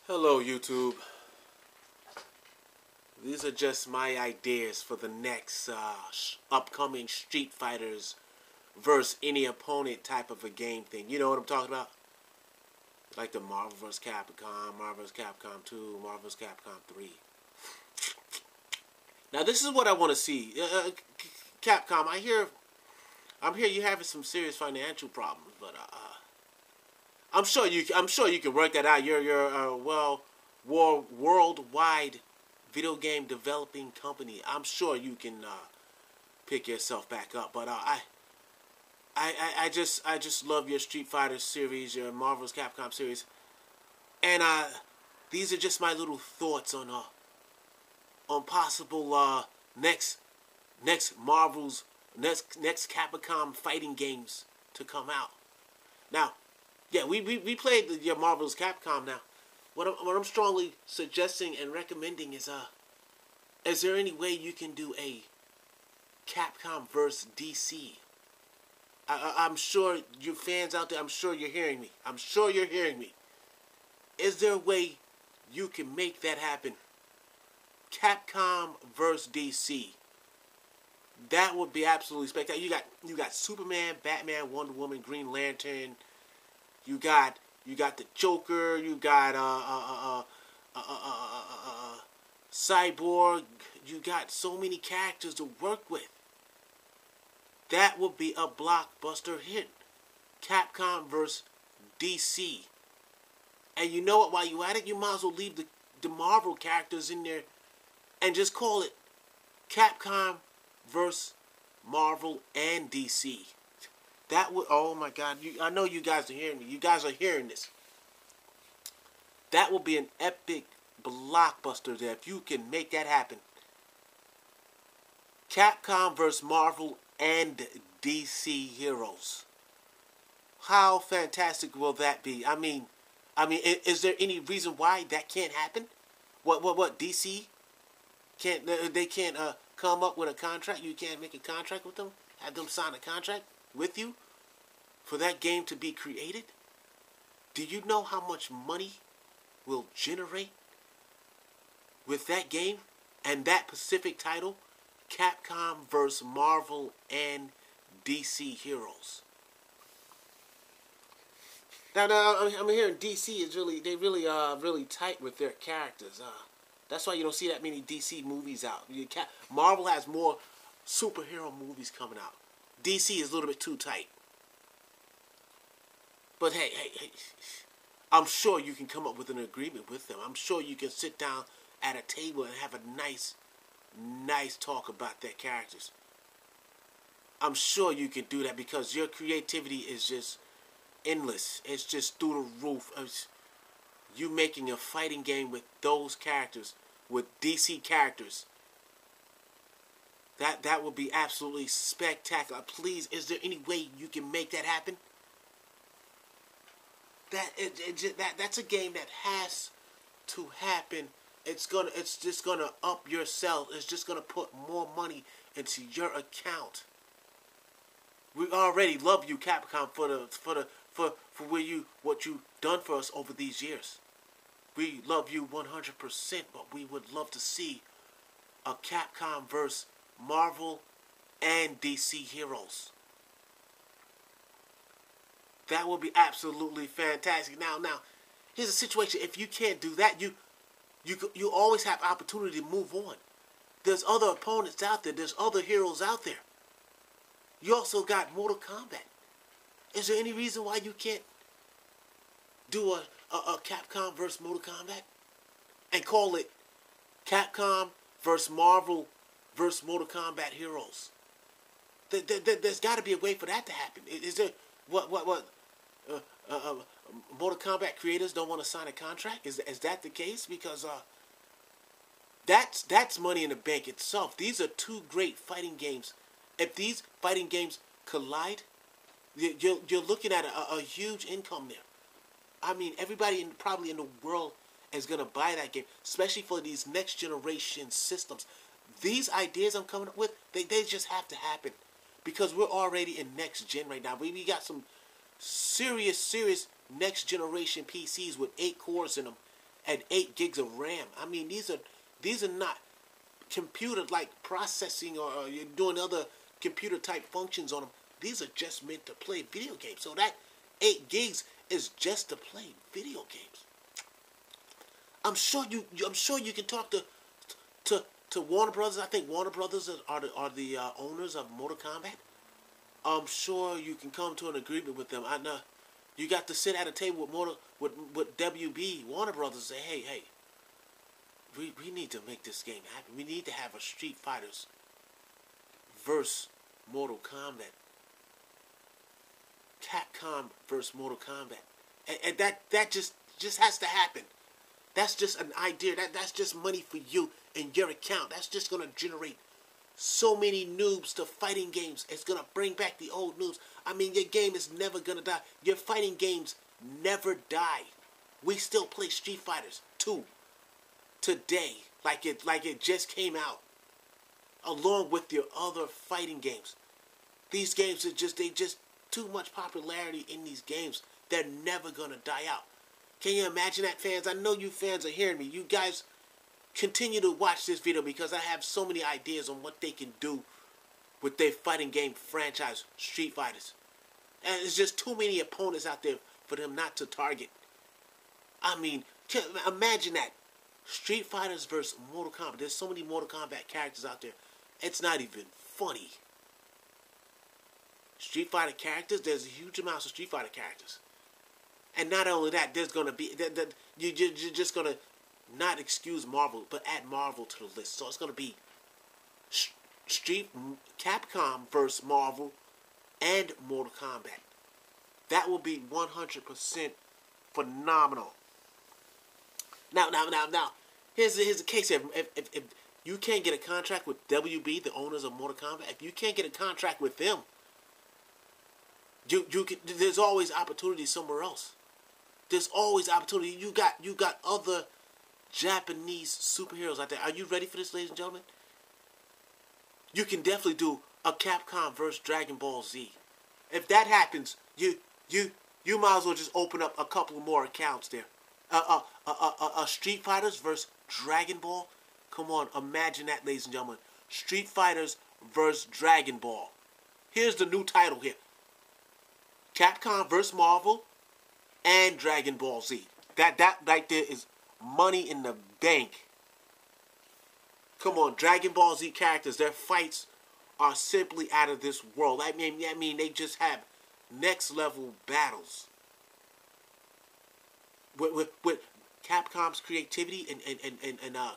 Hello YouTube. These are just my ideas for the next upcoming Street Fighters versus any opponent type of a game thing. You know what I'm talking about? Like the Marvel vs. Capcom, Marvel vs. Capcom 2, Marvel vs. Capcom 3. Now this is what I want to see. Capcom, I'm here you having some serious financial problems, but I'm sure you can work that out. You're worldwide video game developing company. I'm sure you can pick yourself back up. But I just love your Street Fighter series, your Marvel's Capcom series, and these are just my little thoughts on possible next Marvel's next Capcom fighting games to come out. Now, yeah, we played the Marvel's Capcom. Now, what I'm strongly suggesting and recommending is there any way you can do a Capcom versus DC? I'm sure you fans out there, I'm sure you're hearing me. I'm sure you're hearing me. Is there a way you can make that happen? Capcom versus DC. That would be absolutely spectacular. You got Superman, Batman, Wonder Woman, Green Lantern. You got the Joker. You got Cyborg. You got so many characters to work with. That would be a blockbuster hit. Capcom versus DC. And you know what? While you at it, you might as well leave the Marvel characters in there and just call it Capcom versus Marvel and DC. That would, oh my God, I know you guys are hearing me. You guys are hearing this. That would be an epic blockbuster there if you can make that happen. Capcom versus Marvel and DC heroes. How fantastic will that be? I mean, is there any reason why that can't happen? What DC can't come up with a contract? You can't make a contract with them? Have them sign a contract with you for that game to be created? Do you know how much money will generate with that game and that specific title? Capcom vs. Marvel and DC heroes. Now I'm hearing DC is really tight with their characters. That's why you don't see that many DC movies out. Marvel has more superhero movies coming out. DC is a little bit too tight. But hey, I'm sure you can come up with an agreement with them. I'm sure you can sit down at a table and have a nice talk about their characters. I'm sure you can do that because your creativity is just endless. It's just through the roof. You making a fighting game with those characters, with DC characters. That would be absolutely spectacular. Please, is there any way you can make that happen? That's a game that has to happen. It's just gonna up your sales. It's just gonna put more money into your account. We already love you, Capcom, for what you've done for us over these years. We love you 100%, but we would love to see a Capcom versus Marvel and DC heroes. That would be absolutely fantastic. Now, here's a situation. If you can't do that, you always have opportunity to move on. There's other opponents out there. There's other heroes out there. You also got Mortal Kombat. Is there any reason why you can't do a Capcom versus Mortal Kombat and call it Capcom versus Marvel versus Mortal Kombat heroes? There's got to be a way for that to happen. Is there Mortal Kombat creators don't want to sign a contract? Is that the case? Because that's money in the bank itself. These are two great fighting games. If these fighting games collide, you're looking at a huge income there. I mean, everybody probably in the world is going to buy that game, especially for these next generation systems. These ideas I'm coming up with, they just have to happen because we're already in next gen right now. We got some serious next generation PCs with 8 cores in them and 8 gigs of RAM. I mean, these are not computer like processing or you're doing other computer type functions on them. These are just meant to play video games. So that 8 gigs is just to play video games. I'm sure you can talk to Warner Brothers. I think Warner Brothers are the owners of Mortal Kombat. I'm sure you can come to an agreement with them. I know you got to sit at a table with WB Warner Brothers and say, hey, we need to make this game happen. We need to have a Street Fighters versus Mortal Kombat. Capcom versus Mortal Kombat. And that just has to happen. That's just an idea. That's just money for you in your account. That's just going to generate so many noobs to fighting games. It's going to bring back the old noobs. I mean, your game is never going to die. Your fighting games never die. We still play Street Fighters 2 today like it just came out, along with your other fighting games. These games are just too much popularity in these games. They're never going to die out. Can you imagine that, fans? I know you fans are hearing me. You guys continue to watch this video because I have so many ideas on what they can do with their fighting game franchise, Street Fighters. And there's just too many opponents out there for them not to target. I mean, imagine that. Street Fighters versus Mortal Kombat. There's so many Mortal Kombat characters out there. It's not even funny. Street Fighter characters, there's a huge amount of Street Fighter characters. And not only that, there's going to be, you're just going to not excuse Marvel, but add Marvel to the list. So it's going to be Capcom versus Marvel and Mortal Kombat. That will be 100% phenomenal. Now, here's the case here. If you can't get a contract with WB, the owners of Mortal Kombat, if you can't get a contract with them, you can, there's always opportunity somewhere else. There's always opportunity. You got other Japanese superheroes out there. Are you ready for this, ladies and gentlemen? You can definitely do a Capcom versus Dragon Ball Z. If that happens, you might as well just open up a couple more accounts there. Street Fighters versus Dragon Ball. Come on, imagine that, ladies and gentlemen. Street Fighters versus Dragon Ball. Here's the new title here. Capcom versus Marvel and Dragon Ball Z. That right there is money in the bank. Come on, Dragon Ball Z characters, their fights are simply out of this world. I mean, they just have next level battles. With Capcom's creativity and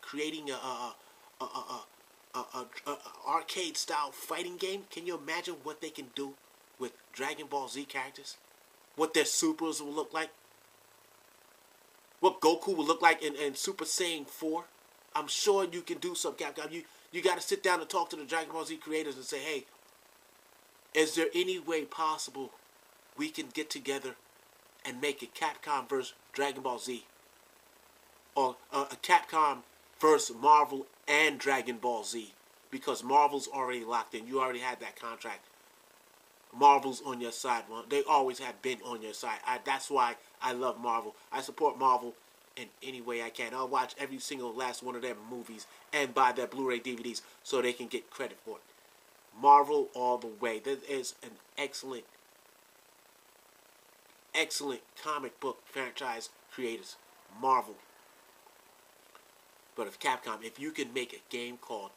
creating a arcade style fighting game, can you imagine what they can do with Dragon Ball Z characters? What their supers will look like? What Goku will look like in Super Saiyan 4? I'm sure you can do something, Capcom. You got to sit down and talk to the Dragon Ball Z creators and say, hey, is there any way possible we can get together and make a Capcom versus Dragon Ball Z? Or a Capcom versus Marvel and Dragon Ball Z? Because Marvel's already locked in. You already had that contract. Marvel's on your side. They always have been on your side. That's why I love Marvel. I support Marvel in any way I can. I'll watch every single last one of their movies and buy their Blu-ray DVDs so they can get credit for it. Marvel all the way. There is an excellent comic book franchise creators. Marvel. But if Capcom, if you can make a game called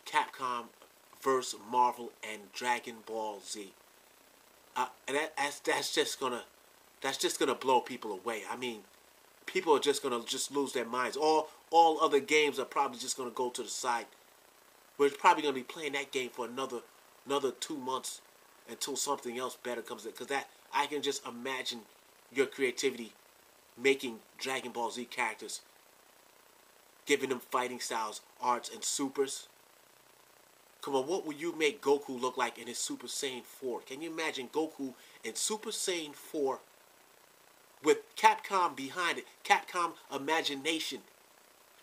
Capcom versus Marvel and Dragon Ball Z, and that's just gonna blow people away. I mean, people are just gonna lose their minds. All other games are probably just gonna go to the side. We're probably gonna be playing that game for another 2 months until something else better comes in. Because that, I can just imagine your creativity making Dragon Ball Z characters, giving them fighting styles, arts, and supers. Come on, what will you make Goku look like in his Super Saiyan 4? Can you imagine Goku in Super Saiyan 4 with Capcom behind it? Capcom imagination.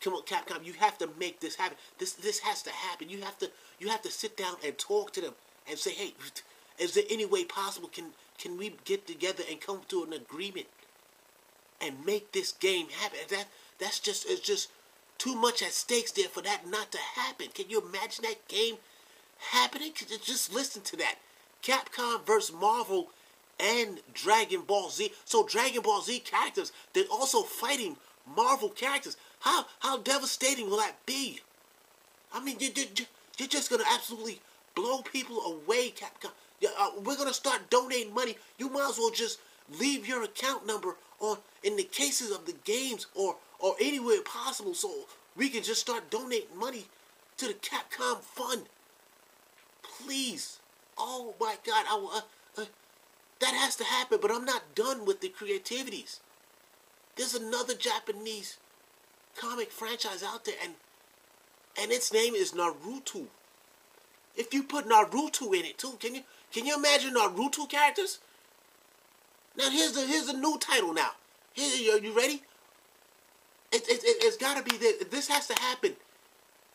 Come on, Capcom, you have to make this happen. This has to happen. You have to sit down and talk to them and say, hey, is there any way possible? Can we get together and come to an agreement? and make this game happen. That's just, it's just too much at stakes there for that not to happen. Can you imagine that game happening? Just listen to that. Capcom versus Marvel and Dragon Ball Z. So Dragon Ball Z characters, they're also fighting Marvel characters. How devastating will that be? I mean, you're just going to absolutely blow people away, Capcom. We're going to start donating money. You might as well just leave your account number on in the cases of the games or anywhere possible so we can just start donating money to the Capcom fund. Please. Oh my God. That has to happen, but I'm not done with the creativities. There's another Japanese comic franchise out there, and its name is Naruto. If you put Naruto in it too, can you imagine Naruto characters? Now here's the new title. Now, are you ready? It's got to be there. This has to happen.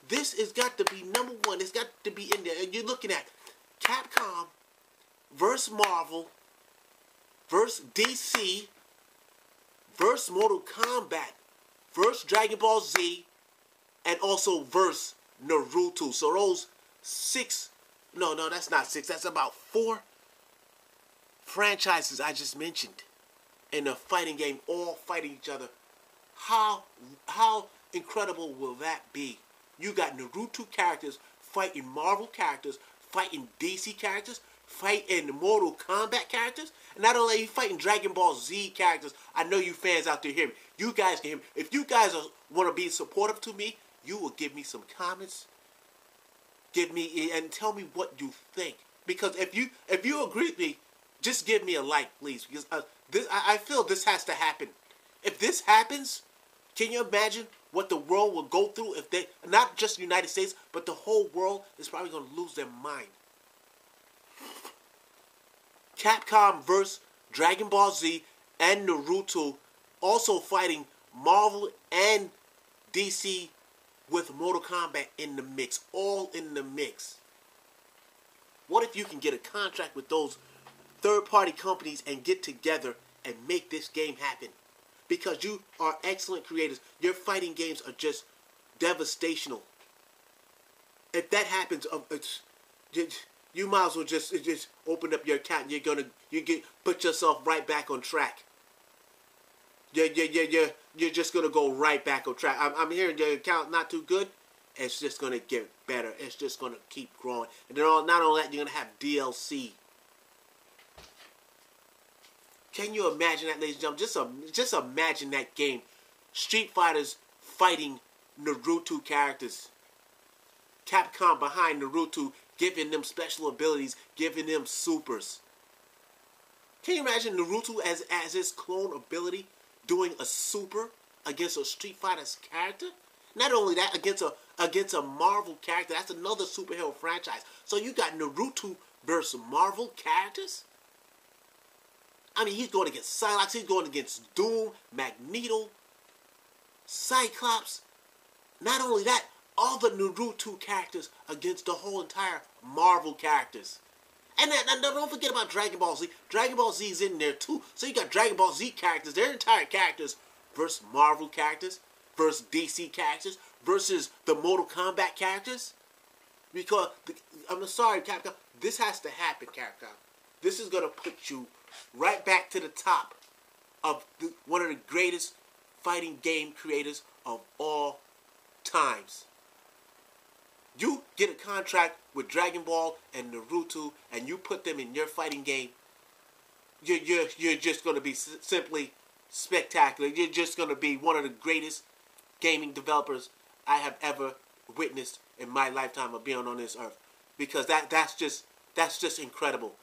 This has got to be number one. It's got to be in there. And you're looking at Capcom versus Marvel versus DC versus Mortal Kombat versus Dragon Ball Z, and also versus Naruto. So those six, no, that's not six. That's about 4 franchises I just mentioned in a fighting game, all fighting each other. How incredible will that be? You got Naruto characters fighting Marvel characters, fighting DC characters, fighting Mortal Kombat characters, and not only are you fighting Dragon Ball Z characters. I know you fans out there hear me. You guys can hear me. If you guys want to be supportive to me, you will give me some comments. Give me and tell me what you think. Because if you agree with me, just give me a like, please. Because I feel this has to happen. If this happens, can you imagine what the world will go through if they, not just the United States, but the whole world is probably going to lose their mind. Capcom versus Dragon Ball Z and Naruto, also fighting Marvel and DC with Mortal Kombat in the mix, all in the mix. What if you can get a contract with those third-party companies and get together and make this game happen? Because you are excellent creators. Your fighting games are just devastational. If that happens, you might as well just open up your account. And put yourself right back on track. You're just gonna go right back on track. I'm hearing your account not too good. It's just gonna get better. It's just gonna keep growing. And then not only that, you're gonna have DLC. Can you imagine that, ladies and gentlemen? Just imagine that game. Street Fighters fighting Naruto characters. Capcom behind Naruto, giving them special abilities, giving them supers. Can you imagine Naruto as his clone ability doing a super against a Street Fighter's character? Not only that, against a Marvel character. That's another superhero franchise. So you got Naruto versus Marvel characters? I mean, he's going against Psylocke, he's going against Doom, Magneto, Cyclops. Not only that, all the Naruto characters against the whole entire Marvel characters. And don't forget about Dragon Ball Z. Dragon Ball Z is in there too. So you got Dragon Ball Z characters, their entire characters, versus Marvel characters, versus DC characters, versus the Mortal Kombat characters. Because, I'm sorry, Capcom, this has to happen, Capcom. This is going to put you right back to the top of one of the greatest fighting game creators of all times. You get a contract with Dragon Ball and Naruto, and you put them in your fighting game. You're just going to be simply spectacular. You're just going to be one of the greatest gaming developers I have ever witnessed in my lifetime of being on this earth. Because that's just incredible.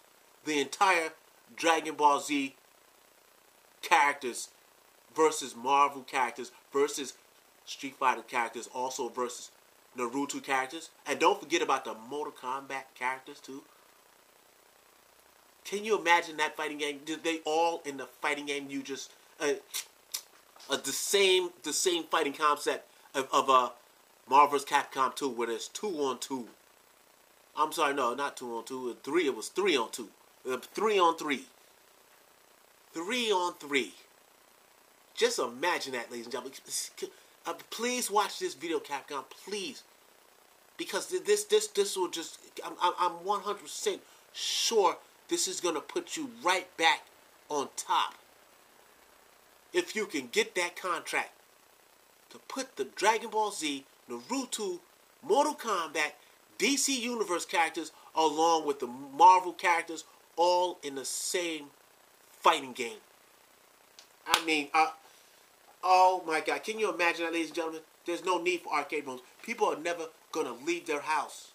The entire Dragon Ball Z characters versus Marvel characters versus Street Fighter characters, also versus Naruto characters. And don't forget about the Mortal Kombat characters too. Can you imagine that fighting game? They all in the fighting game. You just the same fighting concept of Marvel vs. Capcom 2, where there's 2-on-2. I'm sorry, no, not 2-on-2. It was 3-on-2. 3-on-3. 3-on-3. Just imagine that, ladies and gentlemen. Please watch this video, Capcom. Please. Because this will just... I'm 100% sure this is going to put you right back on top. If you can get that contract to put the Dragon Ball Z, Naruto, Mortal Kombat, DC Universe characters along with the Marvel characters all in the same fighting game. I mean, oh my God. Can you imagine that, ladies and gentlemen? There's no need for arcade rooms. People are never going to leave their house.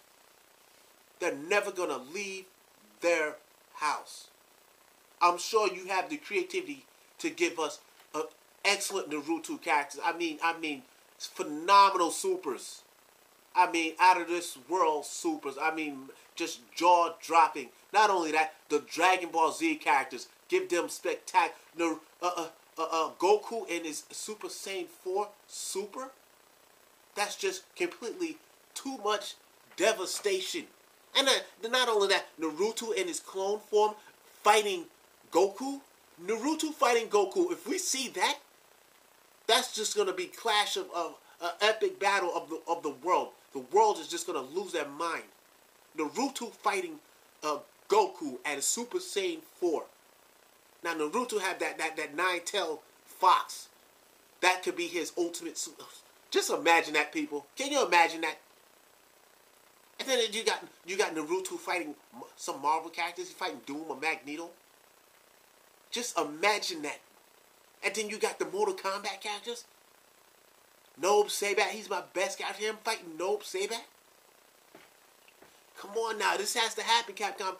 They're never going to leave their house. I'm sure you have the creativity to give us excellent Naruto characters. I mean, phenomenal supers. I mean, out of this world supers. I mean, just jaw-dropping. Not only that, the Dragon Ball Z characters. Give them spectacular... Goku and his Super Saiyan 4 Super? That's just completely too much devastation. And not only that, Naruto in his clone form fighting Goku. Naruto fighting Goku. If we see that, that's just going to be clash of epic battle of the world. The world is just going to lose their mind. Naruto fighting Goku at a Super Saiyan 4. Now Naruto had that nine-tailed fox. That could be his ultimate. Just imagine that, people. Can you imagine that? And then you got Naruto fighting some Marvel characters. He's fighting Doom or Magneto. Just imagine that. And then you got the Mortal Kombat characters. Noob Sabat. He's my best character. Him fighting Noob Sabat. Come on now. This has to happen, Capcom.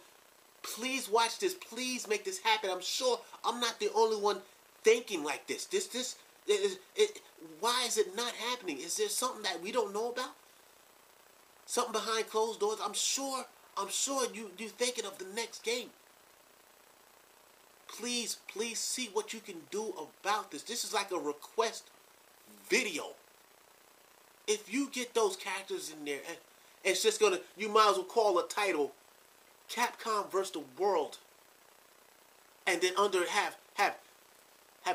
Please watch this. Please make this happen. I'm sure I'm not the only one thinking like this. Why is it not happening? Is there something that we don't know about? Something behind closed doors? I'm sure you're thinking of the next game. Please see what you can do about this. This is like a request video. If you get those characters in there, it's just gonna, you might as well call a title Capcom vs. the World. And then under it have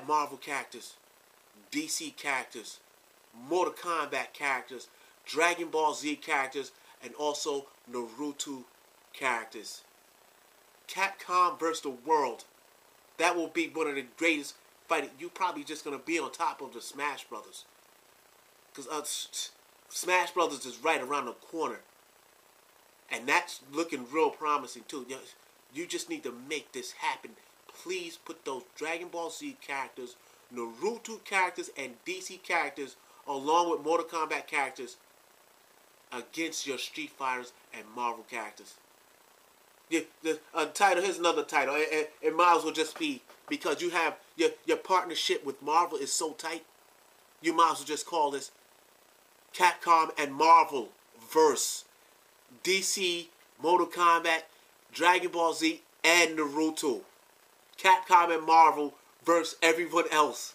Marvel characters, DC characters, Mortal Kombat characters, Dragon Ball Z characters, and also Naruto characters. Capcom vs. the World. That will be one of the greatest fighting. You're probably just going to be on top of the Smash Brothers. Because Smash Brothers is right around the corner. And that's looking real promising too. You just need to make this happen. Please put those Dragon Ball Z characters, Naruto characters, and DC characters, along with Mortal Kombat characters, against your Street Fighters and Marvel characters. The title, here's another title. It might as well just be, because you have your partnership with Marvel is so tight, you might as well just call this Capcom and Marvel verse. DC, Mortal Kombat, Dragon Ball Z, and Naruto. Capcom and Marvel versus everyone else.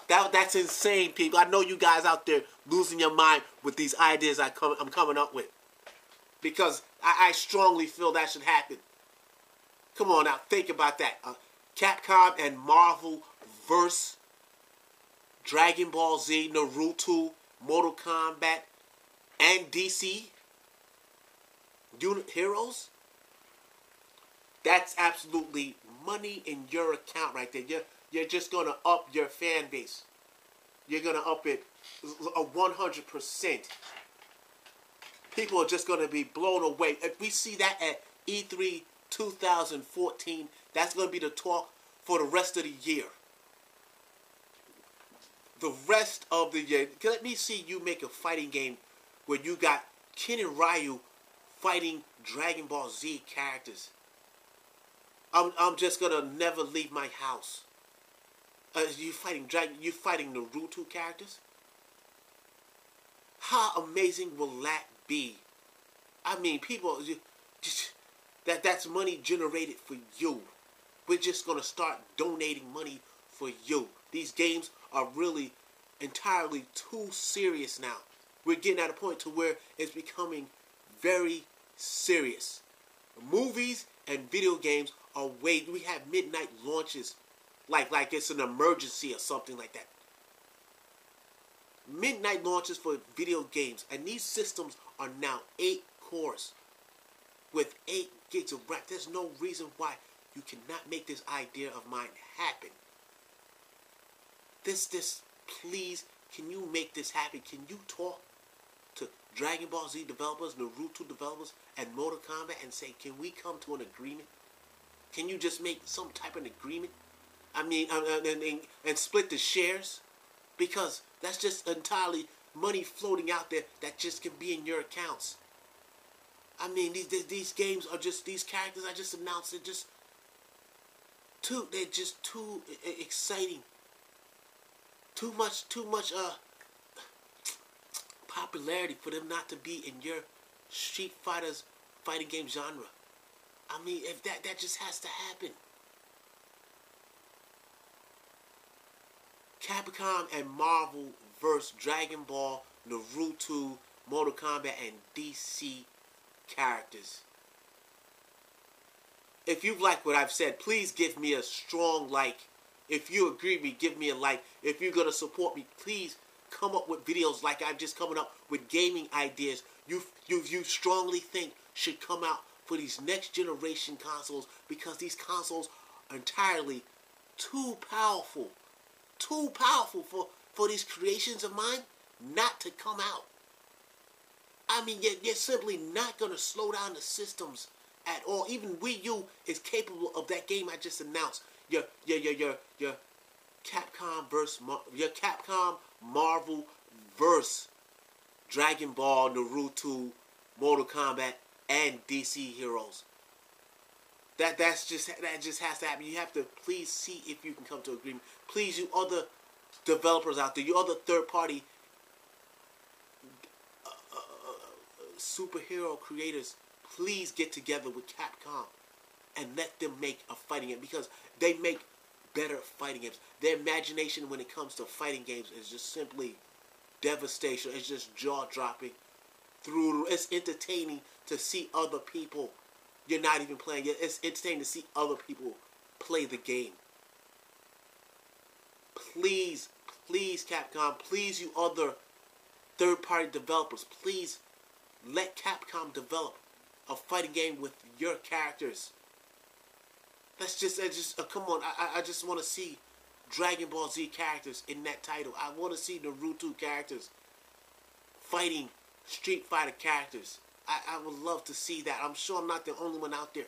That's insane, people. I know you guys out there losing your mind with these ideas I'm coming up with. Because I strongly feel that should happen. Come on now, think about that. Capcom and Marvel versus Dragon Ball Z, Naruto, Mortal Kombat, and DC heroes. That's absolutely money in your account right there. You're just going to up your fan base. You're going to up it 100%. People are just going to be blown away. If we see that at E3 2014, that's going to be the talk for the rest of the year. The rest of the year. Let me see you make a fighting game where you got Ken and Ryu fighting Dragon Ball Z characters. I'm just gonna never leave my house. You fighting Naruto characters? How amazing will that be? I mean, people, that's money generated for you. We're just gonna start donating money for you. These games are really entirely too serious now. We're getting at a point to where it's becoming very serious. Movies and video games are we have midnight launches like it's an emergency or something like that. Midnight launches for video games, and these systems are now 8 cores with 8 gigs of RAM. There's no reason why you cannot make this idea of mine happen. Please, can you make this happen? Can you talk to Dragon Ball Z developers, Naruto developers, and Mortal Kombat and say, can we come to an agreement? Can you just make some type of agreement? I mean, and split the shares? Because that's just entirely money floating out there that just can be in your accounts. I mean, these games are just, these characters I just announced, they're just too exciting. Too much popularity for them not to be in your Street Fighter's fighting game genre. I mean, if that just has to happen. Capcom and Marvel versus Dragon Ball, Naruto, Mortal Kombat, and DC characters. If you like what I've said, please give me a strong like. If you agree with me, give me a like. If you're going to support me, please come up with videos like I'm just coming up with gaming ideas you strongly think should come out for these next generation consoles, because these consoles are entirely too powerful for these creations of mine not to come out. I mean, you're simply not going to slow down the systems at all. Even Wii U is capable of that game I just announced. Your Capcom Marvel versus Dragon Ball, Naruto, Mortal Kombat, and DC heroes. That just has to happen. You have to please see if you can come to agreement. Please, you other developers out there, you other third-party superhero creators, please get together with Capcom and let them make a fighting game, because they make better fighting games. Their imagination when it comes to fighting games is just simply devastation. It's just jaw-dropping. It's entertaining to see other people. You're not even playing it. It's entertaining to see other people play the game. Please, Capcom, please, you other third-party developers, please let Capcom develop a fighting game with your characters. Come on. I just want to see Dragon Ball Z characters in that title. I want to see Naruto characters fighting Street Fighter characters. I would love to see that. I'm sure I'm not the only one out there.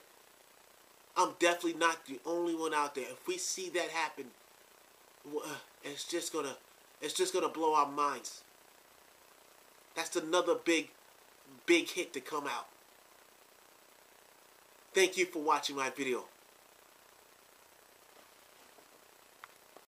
I'm definitely not the only one out there. If we see that happen, it's just gonna blow our minds. That's another big hit to come out. Thank you for watching my video.